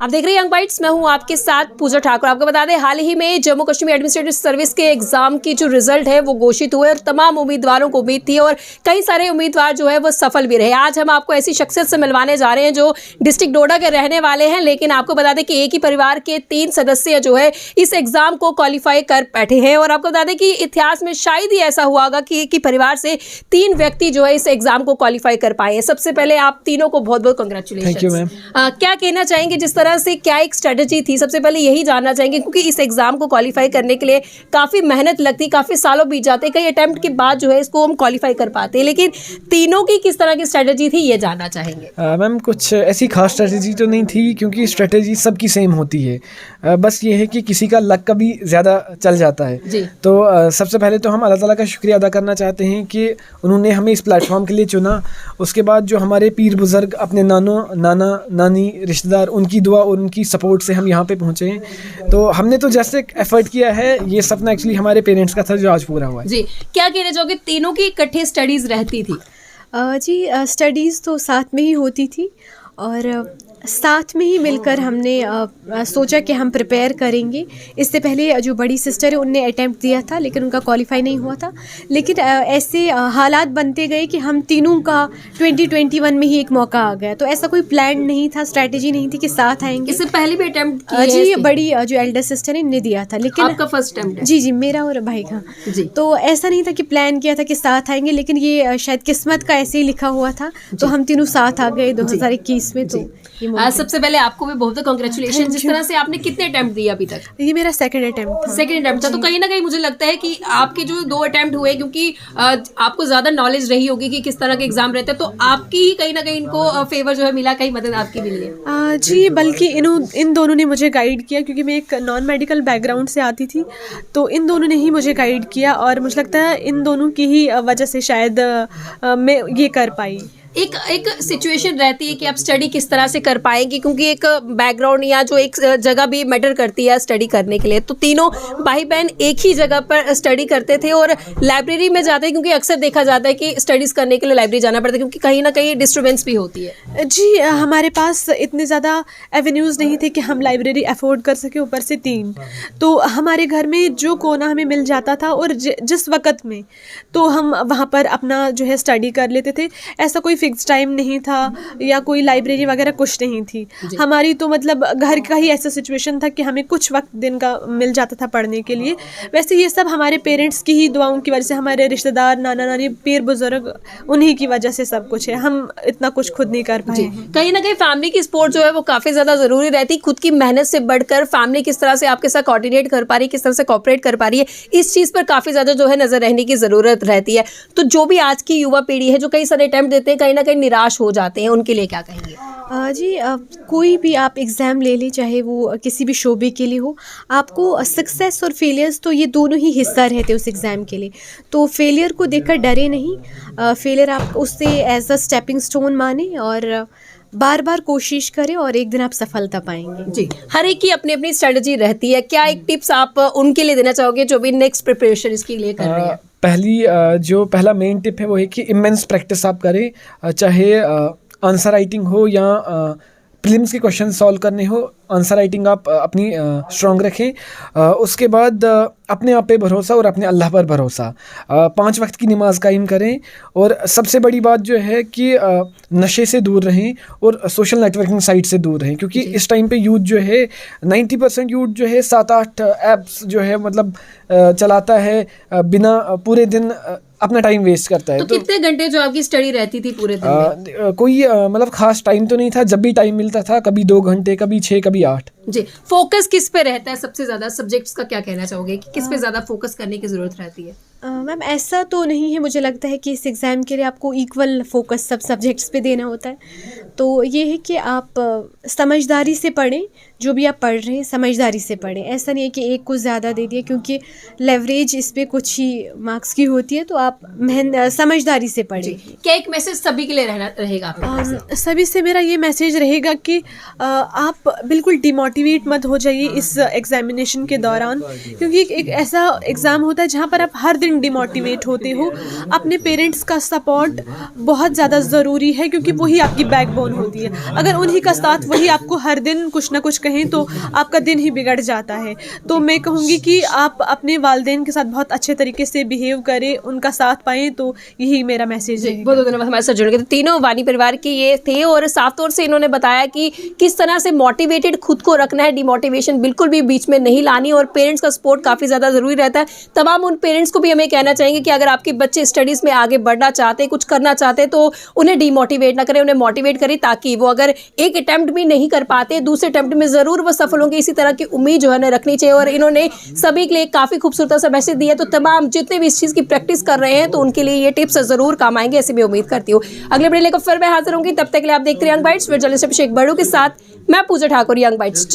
आप देख रहे हैं यंग बाइट्स, मैं हूं आपके साथ पूजा ठाकुर। आपको बता दें, हाल ही में जम्मू कश्मीर एडमिनिस्ट्रेटिव सर्विस के एग्जाम की जो रिजल्ट है वो घोषित हुए और तमाम उम्मीदवारों को उम्मीद थी और कई सारे उम्मीदवार जो है वो सफल भी रहे। आज हम आपको ऐसी शख्सियत से मिलवाने जा रहे हैं जो डिस्ट्रिक्ट डोडा के रहने वाले हैं, लेकिन आपको बता दें कि एक ही परिवार के 3 सदस्य जो है इस एग्जाम को क्वालिफाई कर बैठे हैं। और आपको बता दें कि इतिहास में शायद ही ऐसा हुआ होगा कि एक ही परिवार से 3 व्यक्ति जो है इस एग्जाम को क्वालिफाई कर पाए हैं। सबसे पहले आप तीनों को बहुत बहुत कंग्रेचुलेशन। Thank you ma'am. क्या कहना चाहेंगे, जिस तरह से क्या एक स्ट्रेटजी थी? सबसे पहले यही जानना चाहेंगे क्योंकि इस एग्जाम को क्वालिफाई करने के लिए काफ़ी मेहनत लगती, काफ़ी सालों बीत जाते, कई अटेम्प्ट के बाद जो है इसको हम क्वालिफाई कर पाते हैं, लेकिन तीनों की किस तरह की स्ट्रेटजी थी ये जानना चाहेंगे। मैम कुछ ऐसी खास स्ट्रेटजी तो नहीं थी क्योंकि स्ट्रेटजी सबकी सेम होती है। बस ये है कि किसी का लक कभी ज़्यादा चल जाता है जी। तो सबसे पहले तो हम अल्लाह ताला का शुक्रिया अदा करना चाहते हैं कि उन्होंने हमें इस प्लेटफॉर्म के लिए चुना। उसके बाद जो हमारे पीर बुज़ुर्ग, अपने नाना नानी, रिश्तेदार, उनकी दुआ और उनकी सपोर्ट से हम यहाँ पे पहुँचे हैं। तो हमने तो जैसे एफर्ट किया है, ये सपना एक्चुअली हमारे पेरेंट्स का था जो आज पूरा हुआ है। जी, क्या कहना चाहोगे, तीनों की इकट्ठे स्टडीज़ रहती थी? जी, स्टडीज़ तो साथ में ही होती थी और साथ में ही मिलकर हमने सोचा कि हम प्रिपेयर करेंगे। इससे पहले जो बड़ी सिस्टर है उनने अटेम्प्ट दिया था लेकिन उनका क्वालिफाई नहीं हुआ था, लेकिन ऐसे हालात बनते गए कि हम तीनों का 2021 में ही एक मौका आ गया। तो ऐसा कोई प्लान नहीं था, स्ट्रैटेजी नहीं थी कि साथ आएंगे। इससे पहले भी अटेम्प्ट किया है? जी, बड़ी जो एल्डर सिस्टर है इनने दिया था, लेकिन आपका फर्स्ट अटेम्प्ट है? जी जी, मेरा और भाई का। जी। तो ऐसा नहीं था कि प्लान किया था कि साथ आएंगे, लेकिन ये शायद किस्मत का ऐसे ही लिखा हुआ था, तो हम तीनों साथ आ गए 2021 में। तो सबसे पहले आपको भी बहुत कांग्रेचुलेशन। जिस तरह से आपने कितने अटेम्प्ट दिए अभी तक? ये मेरा सेकंड अटेम्प्ट था। सेकंड अटेम्प्ट था, तो कहीं ना कहीं मुझे लगता है कि आपके जो 2 अटेम्प्ट हुए, क्योंकि आपको ज्यादा नॉलेज रही होगी कि किस तरह के एग्जाम रहते हैं, तो आपकी ही कहीं ना कहीं इनको फेवर जो है मिला, कहीं मदद आपकी मिली है? जी, बल्कि इन दोनों ने मुझे गाइड किया क्योंकि मैं एक नॉन मेडिकल बैकग्राउंड से आती थी, तो इन दोनों ने ही मुझे गाइड किया और मुझे लगता है इन दोनों की ही वजह से शायद मैं ये कर पाई। एक सिचुएशन रहती है कि आप स्टडी किस तरह से कर पाएंगे, क्योंकि एक बैकग्राउंड या जो एक जगह भी मैटर करती है स्टडी करने के लिए। तो तीनों भाई बहन एक ही जगह पर स्टडी करते थे और लाइब्रेरी में जाते हैं, क्योंकि अक्सर देखा जाता है कि स्टडीज़ करने के लिए लाइब्रेरी जाना पड़ता है क्योंकि कहीं ना कहीं डिस्टर्बेंस भी होती है। जी, हमारे पास इतने ज़्यादा एवेन्यूज़ नहीं थे कि हम लाइब्रेरी अफोर्ड कर सके, ऊपर से 3। तो हमारे घर में जो कोना हमें मिल जाता था और जिस वक़्त में, तो हम वहाँ पर अपना जो है स्टडी कर लेते थे। ऐसा कोई फिक्स टाइम नहीं था या कोई लाइब्रेरी वगैरह कुछ नहीं थी हमारी। तो मतलब घर का ही ऐसा सिचुएशन था कि हमें कुछ वक्त दिन का मिल जाता था पढ़ने के लिए। वैसे ये सब हमारे पेरेंट्स की ही दुआओं की वजह से, हमारे रिश्तेदार, नाना नानी, पीर बुजुर्ग, उन्हीं की वजह से सब कुछ है। हम इतना कुछ खुद नहीं कर पाए। कहीं ना कहीं फैमिली की सपोर्ट जो है वो काफ़ी ज़्यादा ज़रूरी रहती है। खुद की मेहनत से बढ़कर फैमिली किस तरह से आपके साथ कोऑर्डिनेट कर पा रही है, किस तरह से कोऑपरेट कर पा रही है, इस चीज़ पर काफ़ी ज़्यादा जो है नज़र रहने की ज़रूरत रहती है। तो जो भी आज की युवा पीढ़ी है जो कई सारे अटेम्प्ट देते हैं, कहीं ना कहीं निराश हो जाते हैं, उनके लिए क्या कहेंगे? जी, कोई भी आप एग्ज़ाम ले लें, चाहे वो किसी भी शोबे के लिए हो, आपको सक्सेस और फेलियर्स तो ये दोनों ही हिस्सा रहते हैं उस एग्ज़ाम के लिए। तो फेलियर को देखकर डरे नहीं, फेलियर आप उससे एज अ स्टेपिंग स्टोन माने और बार बार कोशिश करें और एक दिन आप सफलता पाएंगे। जी, हर एक की अपनी अपनी स्ट्रेटजी रहती है। क्या एक टिप्स आप उनके लिए देना चाहोगे जो भी नेक्स्ट प्रिपरेशन इसके लिए कर रहे हैं? जो पहला मेन टिप है वो है कि इमेंस प्रैक्टिस आप करें, चाहे आंसर राइटिंग हो या प्रीलिम्स के क्वेश्चन सॉल्व करने हो। आंसर राइटिंग आप अपनी स्ट्रॉन्ग रखें। उसके बाद अपने आप पे भरोसा और अपने अल्लाह पर भरोसा। 5 वक्त की नमाज कायम करें और सबसे बड़ी बात जो है कि नशे से दूर रहें और सोशल नेटवर्किंग साइट से दूर रहें, क्योंकि इस टाइम पे यूथ जो है 90% यूथ जो है 7-8 ऐप्स जो है मतलब चलाता है, बिना पूरे दिन अपना टाइम वेस्ट करता है। तो कितने घंटे जो आपकी स्टडी रहती थी पूरे दिन में? कोई मतलब खास टाइम तो नहीं था, जब भी टाइम मिलता था, कभी 2 घंटे, कभी 6, कभी 8। जी, फोकस किस पे रहता है सबसे ज़्यादा? सब्जेक्ट्स का क्या कहना चाहोगे कि किस पे ज़्यादा फोकस करने की ज़रूरत रहती है? मैम, ऐसा तो नहीं है, मुझे लगता है कि इस एग्ज़ाम के लिए आपको इक्वल फोकस सब सब्जेक्ट्स पे देना होता है। तो ये है कि आप समझदारी से पढ़ें, जो भी आप पढ़ रहे हैं समझदारी से पढ़ें। ऐसा नहीं है कि एक को ज़्यादा दे दिया, क्योंकि लेवरेज इस पे कुछ ही मार्क्स की होती है। तो आप समझदारी से पढ़ें। क्या एक मैसेज सभी के लिए रहेगा? सभी से मेरा ये मैसेज रहेगा कि आप बिल्कुल डिमोटिवेट डिमोटिवेट मत हो जाइए इस एग्जामिनेशन के दौरान, क्योंकि एक ऐसा एग्ज़ाम होता है जहाँ पर आप हर दिन डिमोटिवेट होते हो। अपने पेरेंट्स का सपोर्ट बहुत ज़्यादा ज़रूरी है, क्योंकि वही आपकी बैकबोन होती है। अगर उन्हीं का साथ वही आपको हर दिन कुछ ना कुछ कहें तो आपका दिन ही बिगड़ जाता है। तो मैं कहूँगी कि आप अपने वालिदैन के साथ बहुत अच्छे तरीके से बिहेव करें, उनका साथ पाएँ, तो यही मेरा मैसेज है। बहुत धन्यवाद हमारे साथ जुड़ गए। तो तीनों वानी परिवार के ये थे और साफ तौर से इन्होंने बताया कि किस तरह से मोटिवेटेड खुद को रखना है, डिमोटिवेशन बिल्कुल भी बीच में नहीं लानी, और पेरेंट्स का सपोर्ट काफ़ी ज़्यादा ज़रूरी रहता है। तमाम उन पेरेंट्स को भी हमें कहना चाहेंगे कि अगर आपके बच्चे स्टडीज़ में आगे बढ़ना चाहते हैं, कुछ करना चाहते हैं, तो उन्हें डिमोटिवेट ना करें, उन्हें मोटिवेट करें, ताकि वो अगर एक अटैम्प्ट भी नहीं कर पाते, दूसरे अटैम्प्ट में ज़रूर वो सफल होंगे। इसी तरह की उम्मीद जो है ना रखनी चाहिए, और इन्होंने सभी के लिए काफ़ी खूबसूरत सा मैसेज दिया। तो तमाम जितने भी इस चीज़ की प्रैक्टिस कर रहे हैं तो उनके लिए ये टिप्स ज़रूर काम आएंगे, ऐसी मैं उम्मीद करती हूँ। अगले वीडियो लेकर फिर मैं हाजिर होंगी, तब तक के लिए आप देखते रहिए यंग बाइट्स। फिर जर्नलिस्ट अभिषेक बड़ू के साथ मैं पूजा ठाकुर, यंग बाइट्स।